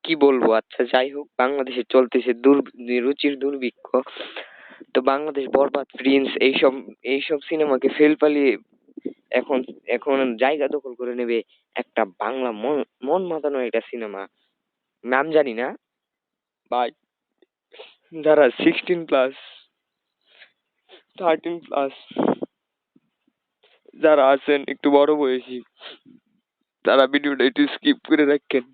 কি বলবো, আচ্ছা যাই হোক, বাংলাদেশে চলতেছে রুচির দুর্ভিক্ষ। তো বাংলাদেশ বরবাদ, প্রিন্স এইসব এইসব সিনেমাকে ফেল পালিয়ে এখন এখন জায়গা দখল করে নেবে একটা বাংলা মন মন মাতানো একটা সিনেমা, নাম জানি না ভাই। যারা 16+, 13+, যারা আছেন একটু বড় বয়সী, তারা ভিডিওটা একটু স্কিপ করে রাখেন,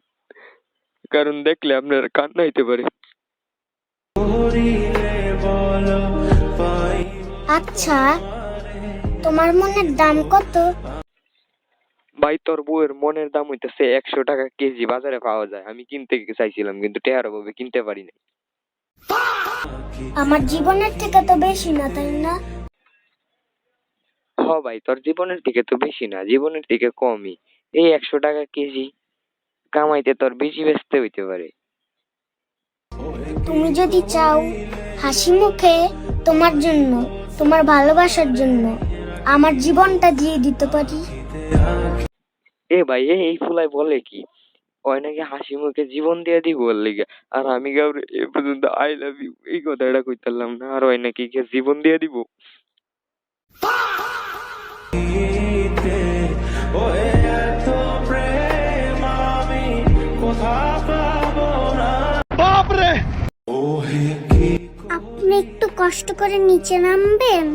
কারণ দেখলে আপনার কান্না হইতে পারে। আচ্ছা, তোমার মনের দাম কত? ভাই তোর বউয়ের মনের দাম হইতেছে 100 টাকা কেজি, বাজারে পাওয়া যায়। আমি কিনতে চাইছিলাম কিন্তু টেহার অভাবে কিনতে পারি নাই। আমার জীবনের থেকে তো বেশি না, তাই না? হ ভাই, তোর জীবনের থেকে তো বেশি না, জীবনের থেকে কমই। এই 100 টাকা কেজি কামাইতে তোর বেশি ব্যস্ত হইতে পারে। তুমি যদি চাও হাসি মুখে তোমার জন্য, তোমার ভালোবাসার জন্য আমার জীবনটা দিয়ে দিতে পারি। এ ভাই, এই ফুলাই বলে কি, ওই নাকি হাসি মুখে জীবন দিয়ে দিব ওর লিগে, আর আমি কাউরে এ পর্যন্ত আই লাভ ইউ এই কথাটা কইতারলাম না, আর ওই নাকি গিয়ে জীবন দিয়ে দিব। আপনি একটু কষ্ট করে নিচে নামবেন।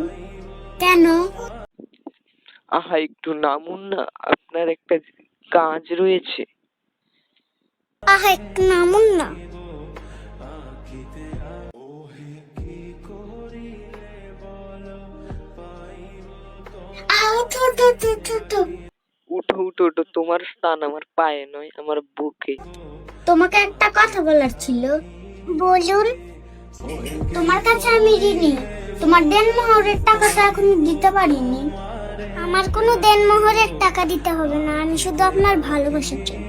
কেন? আহা একটু নামুন না, আপনার একটা কাজ রয়েছে। আহা, একটু নামুন না। উঠো উঠো উঠো উঠো উঠো। উঠো উঠো উঠো, তোমার স্থান আমার পায়ে নয়, আমার বুকে। তোমাকে একটা কথা বলার ছিল। বলুন। তোমার কাছে আমি ঋণী। তোমার দেনমোহরের টাকাটা এখনো দিতে পারিনি। আমার কোনো দেনমোহরের টাকা দিতে হবে না, আমি শুধু আপনার ভালোবাসা চাই।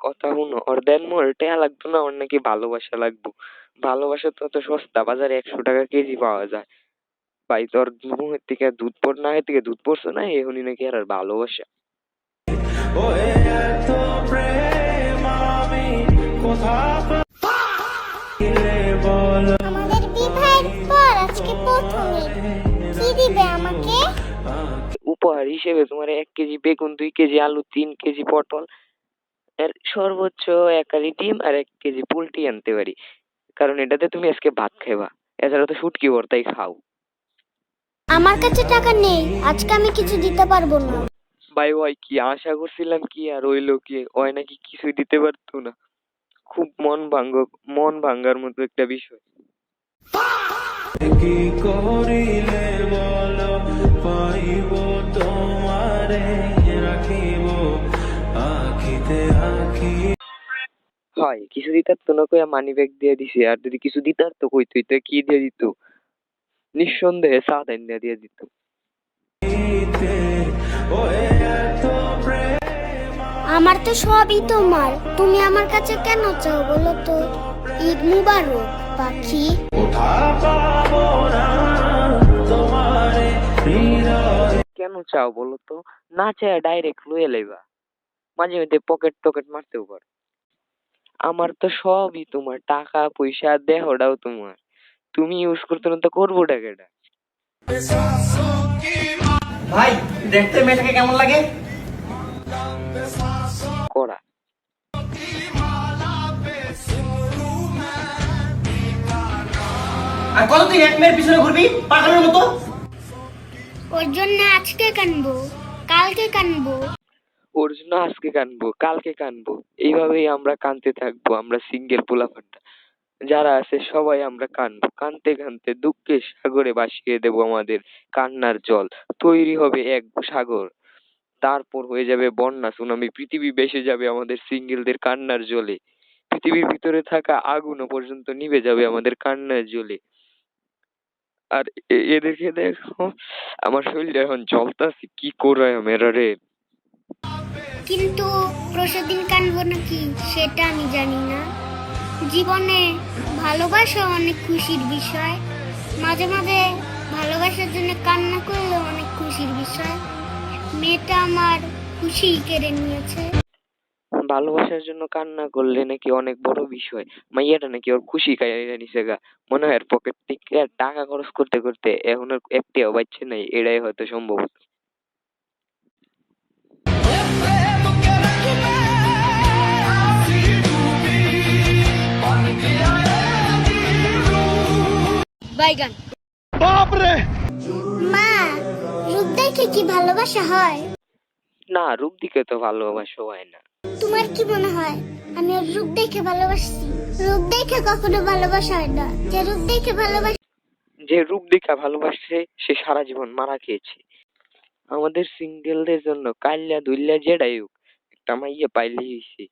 কথা শুনো, ওর দেন মোর টেয়া লাগতো না, ওর নাকি ভালোবাসা লাগবো। ভালোবাসা তো অত সস্তা, বাজারে 100 টাকা কেজি পাওয়া যায়। ভাই তোর মুখের থেকে দুধ পড় না, এর থেকে দুধ পড়ছে না, এখনই নাকি আর ভালোবাসা। আমাদের বিবাহের পর আজকে প্রথম ঈদ। কি দিবে আমাকে? উপহার হিসেবে তোমার 1 কেজি বেগুন, 2 কেজি আলু, 3 কেজি পটল, এর সর্বোচ্চ 1 হাঁড়ি ডিম আর 1 কেজি পোল্ট্রি আনতে পারি, কারণ এটাতে তুমি আজকে ভাত খাইবা। এছাড়া তো শুটকি ভর্তাই খাও। আমার কাছে টাকা নেই, আজকে আমি কিছু দিতে পারবো না। ভাই ওই কি আশা করছিলাম, কি আর ওইলো কি, ওই নাকি কিছুই দিতে পারতো না। খুব মন ভাঙ্গার মতো একটা বিষয়। কি করিলে বলো পাইব তোমারে রাখিব আখিতে আখি। হয় কিছু দিতার তো না, কইয়া মানি ব্যাগ দিয়ে দিছে, আর যদি কিছু দিতার তো কইতই তো কি দিয়ে দিত, নিঃসন্দেহে সাত আইন দিয়ে দিত। আমার তো সবই তোমার, তুমি আমার কাছে কেন চাও বলো তো? ঈদ মুবারক পাখি। কেন চাও বলো তো? না চায় ডাইরেক্ট লইয়া লইবা, মাঝে মধ্যে পকেট টকেট মারতেও পারো। আমার তো সবই তোমার, টাকা পয়সা দেহটাও তোমার, তুমি ইউজ করতে না তো করবো টাকাটা। ভাই, দেখতে মেয়েটাকে কেমন লাগে? করা আর কতদিন এক মেয়ের পিছনে ঘুরবি পাগলের মতো? ওর জন্য আজকে কানবো, কালকে কানবো। ওর জন্য আজকে কানবো, কালকে কানবো, এইভাবেই আমরা কানতে থাকবো। আমরা সিঙ্গেল পোলাপানটা যারা আছে সবাই আমরা কানবো, কানতে কানতে দুঃখের সাগরে ভাসিয়ে দেব আমাদের কান্নার জল। তৈরি হবে এক সাগর, তারপর হয়ে যাবে বন্যা, সুনামি, পৃথিবী ভেসে যাবে আমাদের সিঙ্গেলদের কান্নার জলে। পৃথিবীর ভিতরে থাকা আগুনও পর্যন্ত নিভে যাবে আমাদের কান্নার জলে। আর এদেরকে দেখো, আমার শরীরটা এখন জ্বলতাছে, কি করে মেরা রে। কিন্তু প্রতিদিন কানবো নাকি সেটা আমি জানি না। জীবনে ভালোবাসা অনেক খুশির বিষয়, মাঝে মাঝে ভালোবাসার জন্য কান্না করলেও অনেক খুশির বিষয়। মেয়েটা আমার খুশি কেড়ে নিয়েছে। ভালোবাসার জন্য কান্না করলে নাকি অনেক বড় বিষয়, মাইয়াটা নাকি ওর খুশি কাইরা নিছে গা, মনে হয় পকেট থেকে টাকা খরচ করতে করতে এখন আর একটিও বাচ্চা নাই, এটাই হয়তো সম্ভবত। বাইগান। মা, রূপ দেখে কি ভালোবাসা হয়? না, রূপ দিকে তো ভালোবাসা হয় না। তোমার কি মনে হয় আমি ওর রূপ দেখে ভালোবাসছি? রূপ দেখে কখনো ভালোবাসা হয় না। যে রূপ দেখে ভালোবাসা, যে রূপ দেখা ভালোবাসছে সে সারা জীবন মারা খেয়েছে। আমাদের সিঙ্গেলদের জন্য কাইল্লা দুইল্লা যেটাই হোক একটা মাইয়া পাইলেই হইছে।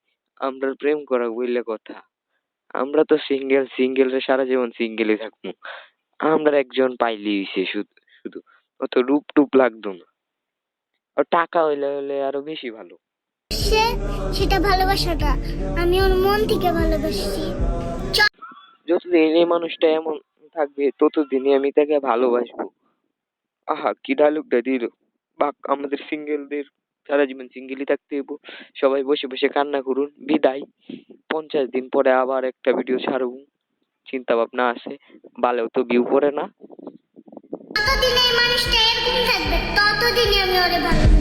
আমরা প্রেম করা বইলে কথা, আমরা তো সিঙ্গেল সারা জীবন সিঙ্গেলই থাকবো। আমরা একজন পাইলেই হইছে, শুধু শুধু অত রূপ টুপ লাগতো না। আর টাকা হইলে হলে আরো বেশি ভালো। সেটা ভালোবাসাটা আমি ওর মন থেকে ভালোবাসছি। যতদিন এই মানুষটা এমন থাকবে ততদিনই আমি তাকে ভালোবাসবো। আহা, কি ডায়লগটা দিল! বাক, আমাদের সিঙ্গেলদের সারা জীবন সিঙ্গেলই থাকতে হইব। সবাই বসে বসে কান্না করুন। বিদায়। 50 দিন পরে আবার একটা ভিডিও ছাড়বো, চিন্তা ভাবনা আছে। ভালো তো ভিউ পড়ে না। যতদিন এই মানুষটা এরকম থাকবে ততদিনই আমি ওরে ভালোবাসবো।